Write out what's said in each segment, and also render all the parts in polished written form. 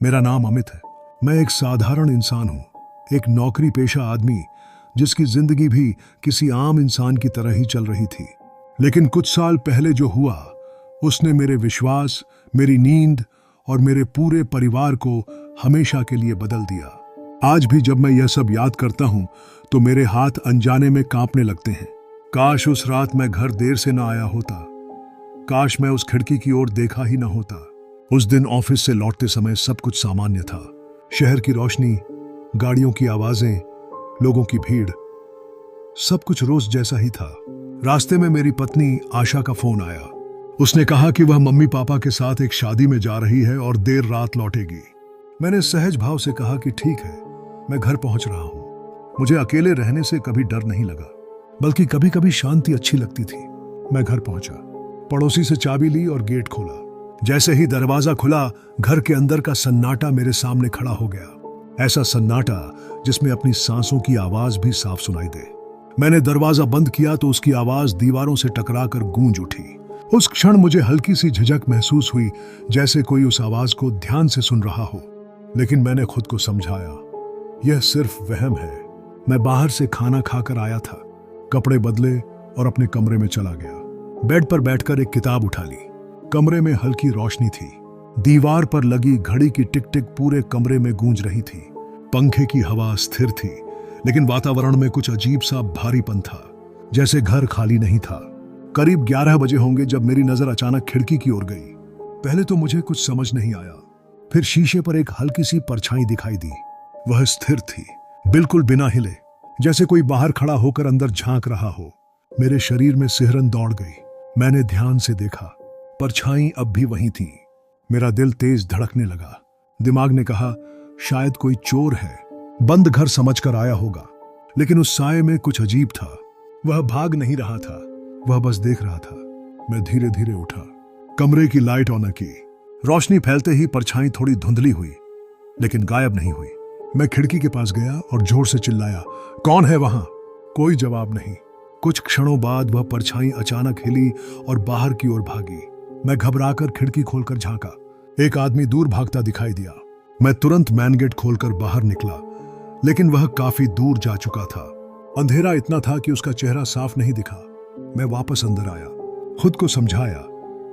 मेरा नाम अमित है। मैं एक साधारण इंसान हूँ, एक नौकरी पेशा आदमी जिसकी जिंदगी भी किसी आम इंसान की तरह ही चल रही थी। लेकिन कुछ साल पहले जो हुआ, उसने मेरे विश्वास, मेरी नींद और मेरे पूरे परिवार को हमेशा के लिए बदल दिया। आज भी जब मैं यह सब याद करता हूँ तो मेरे हाथ अनजाने में कांपने लगते हैं। काश उस रात मैं घर देर से न आया होता, काश मैं उस खिड़की की ओर देखा ही न होता। उस दिन ऑफिस से लौटते समय सब कुछ सामान्य था। शहर की रोशनी, गाड़ियों की आवाजें, लोगों की भीड़, सब कुछ रोज जैसा ही था। रास्ते में मेरी पत्नी आशा का फोन आया। उसने कहा कि वह मम्मी पापा के साथ एक शादी में जा रही है और देर रात लौटेगी। मैंने सहज भाव से कहा कि ठीक है, मैं घर पहुंच रहा हूं। मुझे अकेले रहने से कभी डर नहीं लगा, बल्कि कभी कभी शांति अच्छी लगती थी। मैं घर पहुंचा, पड़ोसी से चाबी ली और गेट खोला। जैसे ही दरवाजा खुला, घर के अंदर का सन्नाटा मेरे सामने खड़ा हो गया। ऐसा सन्नाटा जिसमें अपनी सांसों की आवाज भी साफ सुनाई दे। मैंने दरवाजा बंद किया तो उसकी आवाज दीवारों से टकराकर गूंज उठी। उस क्षण मुझे हल्की सी झिझक महसूस हुई, जैसे कोई उस आवाज को ध्यान से सुन रहा हो। लेकिन मैंने खुद को समझाया, यह सिर्फ वहम है। मैं बाहर से खाना खाकर आया था, कपड़े बदले और अपने कमरे में चला गया। बेड पर बैठकर एक किताब उठा ली। कमरे में हल्की रोशनी थी। दीवार पर लगी घड़ी की टिक टिक पूरे कमरे में गूंज रही थी। पंखे की हवा स्थिर थी, लेकिन वातावरण में कुछ अजीब सा भारीपन था, जैसे घर खाली नहीं था। करीब 11 बजे होंगे जब मेरी नजर अचानक खिड़की की ओर गई। पहले तो मुझे कुछ समझ नहीं आया। फिर शीशे पर एक हल्की सी परछाई दिखाई दी। वह स्थिर थी, बिल्कुल बिना हिले, जैसे कोई बाहर खड़ा होकर अंदर झांक रहा हो। मेरे शरीर में सिहरन दौड़ गई। मैंने ध्यान से देखा, परछाई अब भी वहीं थी। मेरा दिल तेज धड़कने लगा। दिमाग ने कहा, शायद कोई चोर है, बंद घर समझकर आया होगा। लेकिन उस साये में कुछ अजीब था। वह भाग नहीं रहा था, वह बस देख रहा था। मैं धीरे धीरे उठा, कमरे की लाइट ऑन की। रोशनी फैलते ही परछाई थोड़ी धुंधली हुई, लेकिन गायब नहीं हुई। मैं खिड़की के पास गया और जोर से चिल्लाया, कौन है वहां? कोई जवाब नहीं। कुछ क्षणों बाद वह परछाई अचानक हिली और बाहर की ओर भागी। मैं घबराकर खिड़की खोलकर झांका। एक आदमी दूर भागता दिखाई दिया। मैं तुरंत मैन गेट खोलकर बाहर निकला, लेकिन वह काफी दूर जा चुका था। अंधेरा इतना था कि उसका चेहरा साफ नहीं दिखा। मैं वापस अंदर आया, खुद को समझाया,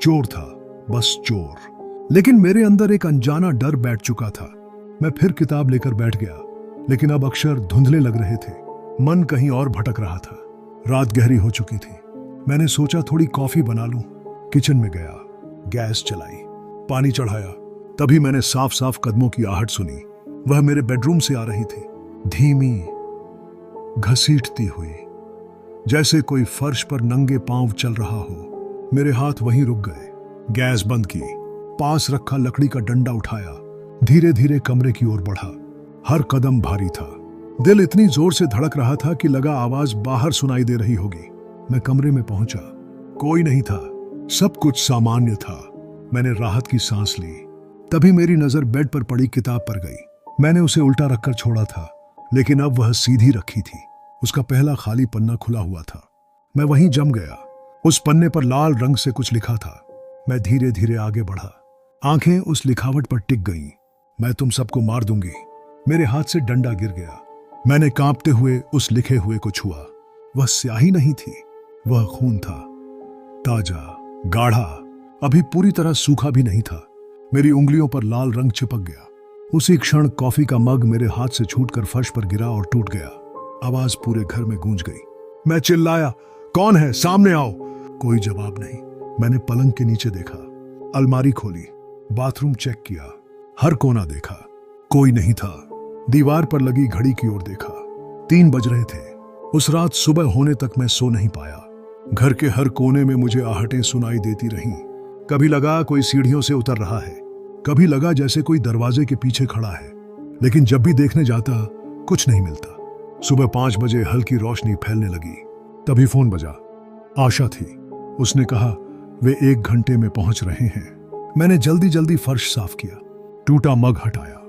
चोर था, बस चोर। लेकिन मेरे अंदर एक अनजाना डर बैठ चुका था। मैं फिर किताब लेकर बैठ गया, लेकिन अब अक्षर धुंधले लग रहे थे। मन कहीं और भटक रहा था। रात गहरी हो चुकी थी। मैंने सोचा थोड़ी कॉफी बना लूं। किचन में गया, गैस जलाई, पानी चढ़ाया। तभी मैंने साफ साफ कदमों की आहट सुनी। वह मेरे बेडरूम से आ रही थी, धीमी, घसीटती हुई, जैसे कोई फर्श पर नंगे पांव चल रहा हो। मेरे हाथ वहीं रुक गए। गैस बंद की, पास रखा लकड़ी का डंडा उठाया, धीरे धीरे कमरे की ओर बढ़ा। हर कदम भारी था। दिल इतनी जोर से धड़क रहा था कि लगा आवाज बाहर सुनाई दे रही होगी। मैं कमरे में पहुंचा, कोई नहीं था, सब कुछ सामान्य था। मैंने राहत की सांस ली। तभी मेरी नजर बेड पर पड़ी किताब पर गई। मैंने उसे उल्टा रखकर छोड़ा था, लेकिन अब वह सीधी रखी थी। उसका पहला खाली पन्ना खुला हुआ था। मैं वहीं जम गया। उस पन्ने पर लाल रंग से कुछ लिखा था। मैं धीरे धीरे आगे बढ़ा। आंखें उस लिखावट पर टिक गईं। मैं तुम सबको मार दूंगी। मेरे हाथ से डंडा गिर गया। मैंने कांपते हुए उस लिखे हुए को छुआ। वह स्याही नहीं थी, वह खून था, ताजा, गाढ़ा, अभी पूरी तरह सूखा भी नहीं था। मेरी उंगलियों पर लाल रंग चिपक गया। उसी क्षण कॉफी का मग मेरे हाथ से छूटकर फर्श पर गिरा और टूट गया। आवाज पूरे घर में गूंज गई। मैं चिल्लाया, कौन है? सामने आओ। कोई जवाब नहीं। मैंने पलंग के नीचे देखा, अलमारी खोली, बाथरूम चेक किया, हर कोना देखा, कोई नहीं था। दीवार पर लगी घड़ी की ओर देखा, 3 बज रहे थे। उस रात सुबह होने तक मैं सो नहीं पाया। घर के हर कोने में मुझे आहटें सुनाई देती रहीं। कभी लगा कोई सीढ़ियों से उतर रहा है, कभी लगा जैसे कोई दरवाजे के पीछे खड़ा है। लेकिन जब भी देखने जाता, कुछ नहीं मिलता। सुबह 5 बजे हल्की रोशनी फैलने लगी। तभी फोन बजा। आशा थी। उसने कहा वे 1 घंटे में पहुंच रहे हैं। मैंने जल्दी जल्दी फर्श साफ किया, टूटा मग हटाया,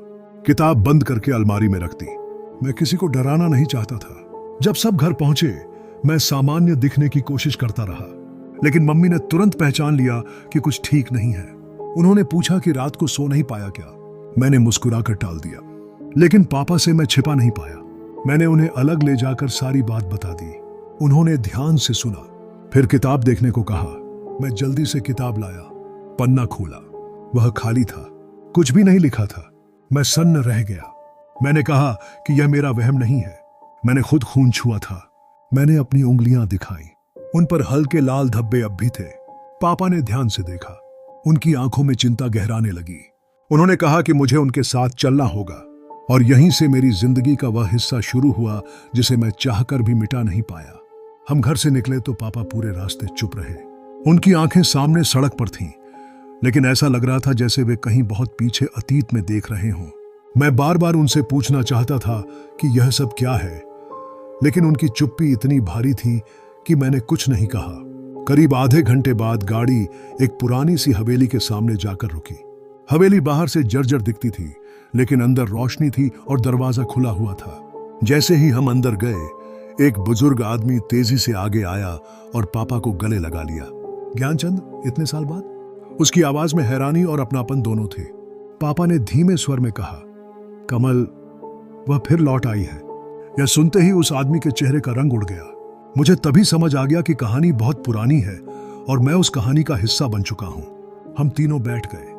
किताब बंद करके अलमारी में रख दी। मैं किसी को डराना नहीं चाहता था। जब सब घर पहुंचे, मैं सामान्य दिखने की कोशिश करता रहा, लेकिन मम्मी ने तुरंत पहचान लिया कि कुछ ठीक नहीं है। उन्होंने पूछा कि रात को सो नहीं पाया क्या। मैंने मुस्कुराकर टाल दिया, लेकिन पापा से मैं छिपा नहीं पाया। मैंने उन्हें अलग ले जाकर सारी बात बता दी। उन्होंने ध्यान से सुना, फिर किताब देखने को कहा। मैं जल्दी से किताब लाया, पन्ना खोला, वह खाली था, कुछ भी नहीं लिखा था। मैं सन्न रह गया। मैंने कहा कि यह मेरा वहम नहीं है, मैंने खुद खून छुआ था। मैंने अपनी उंगलियां दिखाई, उन पर हल्के लाल धब्बे अब भी थे। पापा ने ध्यान से देखा, उनकी आंखों में चिंता गहराने लगी। उन्होंने कहा कि मुझे उनके साथ चलना होगा, और यहीं से मेरी जिंदगी का वह हिस्सा शुरू हुआ जिसे मैं चाहकर भी मिटा नहीं पाया। हम घर से निकले तो पापा पूरे रास्ते चुप रहे। उनकी आंखें सामने सड़क पर थीं, लेकिन ऐसा लग रहा था जैसे वे कहीं बहुत पीछे अतीत में देख रहे हों। मैं बार बार उनसे पूछना चाहता था कि यह सब क्या है, लेकिन उनकी चुप्पी इतनी भारी थी कि मैंने कुछ नहीं कहा। करीब आधे घंटे बाद गाड़ी एक पुरानी सी हवेली के सामने जाकर रुकी। हवेली बाहर से जर्जर दिखती थी, लेकिन अंदर रोशनी थी और दरवाजा खुला हुआ था। जैसे ही हम अंदर गए, एक बुजुर्ग आदमी तेजी से आगे आया और पापा को गले लगा लिया। ज्ञानचंद, इतने साल बाद? उसकी आवाज में हैरानी और अपनापन दोनों थे। पापा ने धीमे स्वर में कहा, कमल, वह फिर लौट आई है। यह सुनते ही उस आदमी के चेहरे का रंग उड़ गया। मुझे तभी समझ आ गया कि कहानी बहुत पुरानी है और मैं उस कहानी का हिस्सा बन चुका हूं। हम तीनों बैठ गए।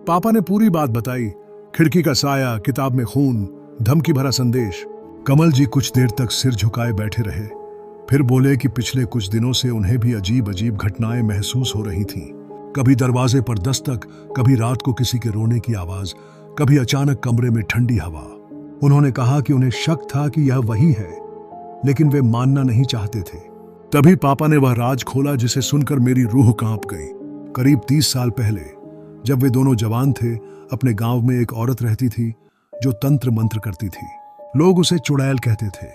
पापा ने पूरी बात बताई, खिड़की का साया, किताब में खून, धमकी भरा संदेश। कमल जी कुछ देर तक सिर झुकाए बैठे रहे, फिर बोले कि पिछले कुछ दिनों से उन्हें भी अजीब अजीब घटनाएं महसूस हो रही थीं। कभी दरवाजे पर दस्तक, कभी रात को किसी के रोने की आवाज, कभी अचानक कमरे में ठंडी हवा। उन्होंने कहा कि उन्हें शक था कि यह वही है, लेकिन वे मानना नहीं चाहते थे। तभी पापा ने वह राज खोला जिसे सुनकर मेरी रूह कांप गई। करीब 30 साल पहले, जब वे दोनों जवान थे, अपने गांव में एक औरत रहती थी जो तंत्र मंत्र करती थी। लोग उसे चुड़ैल कहते थे।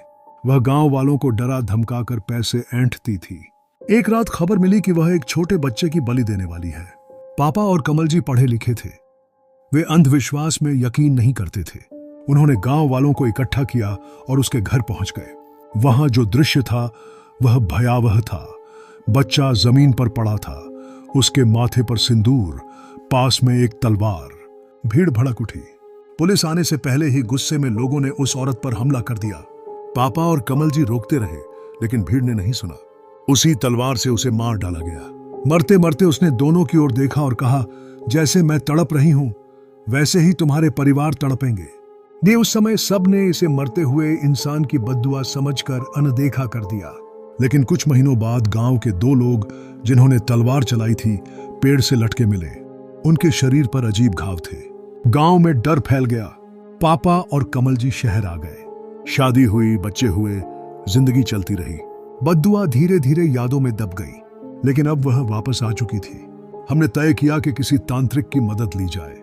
वह गांव वालों को डरा धमकाकर पैसे ऐंठती थी। एक रात खबर मिली कि वह एक छोटे बच्चे की बलि देने वाली है। पापा और कमल जी पढ़े लिखे थे, वे अंधविश्वास में यकीन नहीं करते थे। उन्होंने गांव वालों को इकट्ठा किया और उसके घर पहुंच गए। वहां जो दृश्य था वह भयावह था। बच्चा जमीन पर पड़ा था, उसके माथे पर सिंदूर, पास में एक तलवार। भीड़ भड़क उठी। पुलिस आने से पहले ही गुस्से में लोगों ने उस औरत पर हमला कर दिया। पापा और कमल जी रोकते रहे, लेकिन भीड़ ने नहीं सुना। उसी तलवार से उसे मार डाला गया। मरते मरते उसने दोनों की ओर देखा और कहा, जैसे मैं तड़प रही हूं वैसे ही तुम्हारे परिवार तड़पेंगे। ये उस समय सब ने इसे मरते हुए इंसान की बद्दुआ समझकर अनदेखा कर दिया। लेकिन कुछ महीनों बाद गांव के 2 लोग जिन्होंने तलवार चलाई थी, पेड़ से लटके मिले। उनके शरीर पर अजीब घाव थे। गांव में डर फैल गया। पापा और कमल जी शहर आ गए। शादी हुई, बच्चे हुए, जिंदगी चलती रही। बद्दुआ धीरे धीरे यादों में दब गई, लेकिन अब वह वापस आ चुकी थी। हमने तय किया कि किसी तांत्रिक की मदद ली जाए।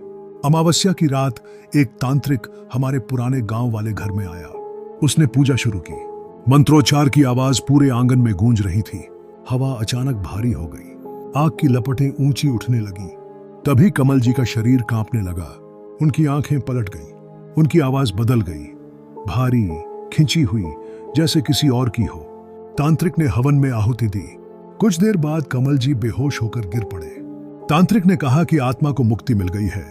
अमावस्या की रात एक तांत्रिक हमारे पुराने गांव वाले घर में आया। उसने पूजा शुरू की। मंत्रोच्चार की आवाज पूरे आंगन में गूंज रही थी। हवा अचानक भारी हो गई। आग की लपटें ऊंची उठने लगीं। तभी कमल जी का शरीर कांपने लगा। उनकी आंखें पलट गईं। उनकी आवाज बदल गई, भारी, खिंची हुई, जैसे किसी और की हो। तांत्रिक ने हवन में आहुति दी। कुछ देर बाद कमल जी बेहोश होकर गिर पड़े। तांत्रिक ने कहा कि आत्मा को मुक्ति मिल गई है।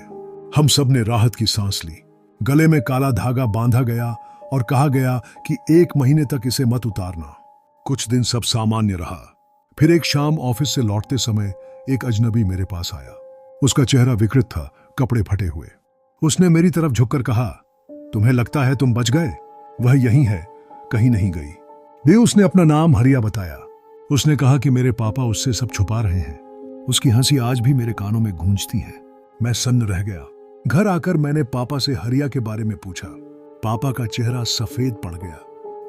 हम सब ने राहत की सांस ली। गले में काला धागा बांधा गया और कहा गया कि 1 महीने तक इसे मत उतारना। कुछ दिन सब सामान्य रहा। फिर एक शाम ऑफिस से लौटते समय एक अजनबी मेरे पास आया। उसका चेहरा विकृत था, कपड़े फटे हुए। उसने मेरी तरफ झुककर कहा, तुम्हें लगता है तुम बच गए? वह यहीं है, कहीं नहीं गई। वे उसने अपना नाम हरिया बताया। उसने कहा कि मेरे पापा उससे सब छुपा रहे हैं। उसकी हंसी आज भी मेरे कानों में गूंजती है। मैं सन्न रह गया। घर आकर मैंने पापा से हरिया के बारे में पूछा। पापा का चेहरा सफेद पड़ गया।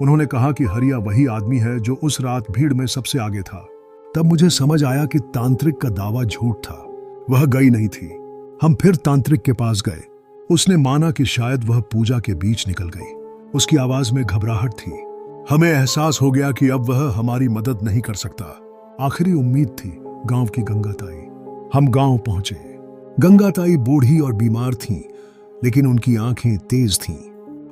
उन्होंने कहा कि हरिया वही आदमी है जो उस रात भीड़ में सबसे आगे था। तब मुझे समझ आया कि तांत्रिक का दावा झूठ था। वह गई नहीं थी। हम फिर तांत्रिक के पास गए। उसने माना कि शायद वह पूजा के बीच निकल गई। उसकी आवाज में घबराहट थी। हमें एहसास हो गया कि अब वह हमारी मदद नहीं कर सकता। आखिरी उम्मीद थी गांव की गंगाताई। हम गांव पहुंचे। गंगाताई बूढ़ी और बीमार थीं, लेकिन उनकी आंखें तेज थीं।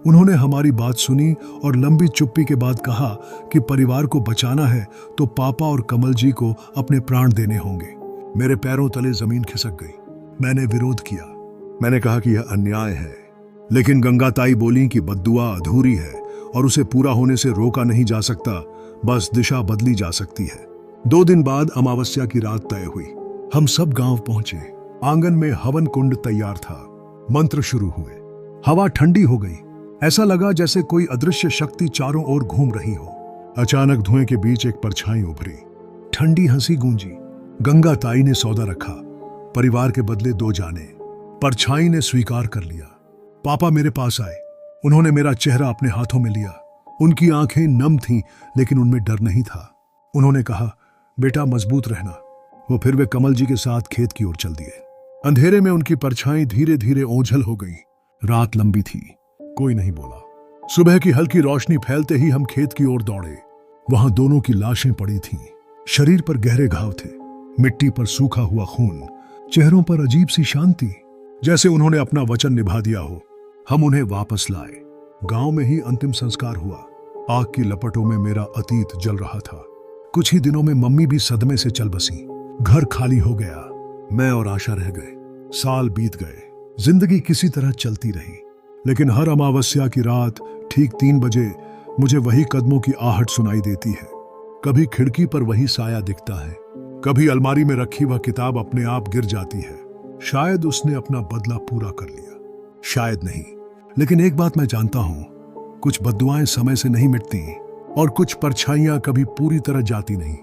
उन्होंने हमारी बात सुनी और लंबी चुप्पी के बाद कहा कि परिवार को बचाना है तो पापा और कमल जी को अपने प्राण देने होंगे। मेरे पैरों तले जमीन खिसक गई। मैंने विरोध किया, मैंने कहा कि यह अन्याय है, लेकिन गंगाताई बोली कि बद्दुआ अधूरी है और उसे पूरा होने से रोका नहीं जा सकता, बस दिशा बदली जा सकती है। 2 दिन बाद अमावस्या की रात तय हुई। हम सब गांव पहुंचे। आंगन में हवन कुंड तैयार था। मंत्र शुरू हुए। हवा ठंडी हो गई। ऐसा लगा जैसे कोई अदृश्य शक्ति चारों ओर घूम रही हो। अचानक धुएं के बीच एक परछाई उभरी। ठंडी हंसी गूंजी। गंगाताई ने सौदा रखा, परिवार के बदले 2 जाने। परछाई ने स्वीकार कर लिया। पापा मेरे पास आए। उन्होंने मेरा चेहरा अपने हाथों में लिया। उनकी आंखें नम थीं, लेकिन उनमें डर नहीं था। उन्होंने कहा, बेटा मजबूत रहना। वो फिर वे कमल जी के साथ खेत की ओर चल दिए। अंधेरे में उनकी परछाई धीरे धीरे ओझल हो गई। रात लंबी थी, कोई नहीं बोला। सुबह की हल्की रोशनी फैलते ही हम खेत की ओर दौड़े। वहां दोनों की लाशें पड़ी थीं। शरीर पर गहरे घाव थे, मिट्टी पर सूखा हुआ खून, चेहरों पर अजीब सी शांति, जैसे उन्होंने अपना वचन निभा दिया हो। हम उन्हें वापस लाए। गांव में ही अंतिम संस्कार हुआ। आग की लपटों में मेरा अतीत जल रहा था। कुछ ही दिनों में मम्मी भी सदमे से चल बसी। घर खाली हो गया। मैं और आशा रह गए। साल बीत गए। जिंदगी किसी तरह चलती रही, लेकिन हर अमावस्या की रात ठीक 3 बजे मुझे वही कदमों की आहट सुनाई देती है। कभी खिड़की पर वही साया दिखता है, कभी अलमारी में रखी वह किताब अपने आप गिर जाती है। शायद उसने अपना बदला पूरा कर लिया, शायद नहीं। लेकिन एक बात मैं जानता हूं, कुछ बद्दुआएं समय से नहीं मिटती और कुछ परछाइयां कभी पूरी तरह जाती नहीं।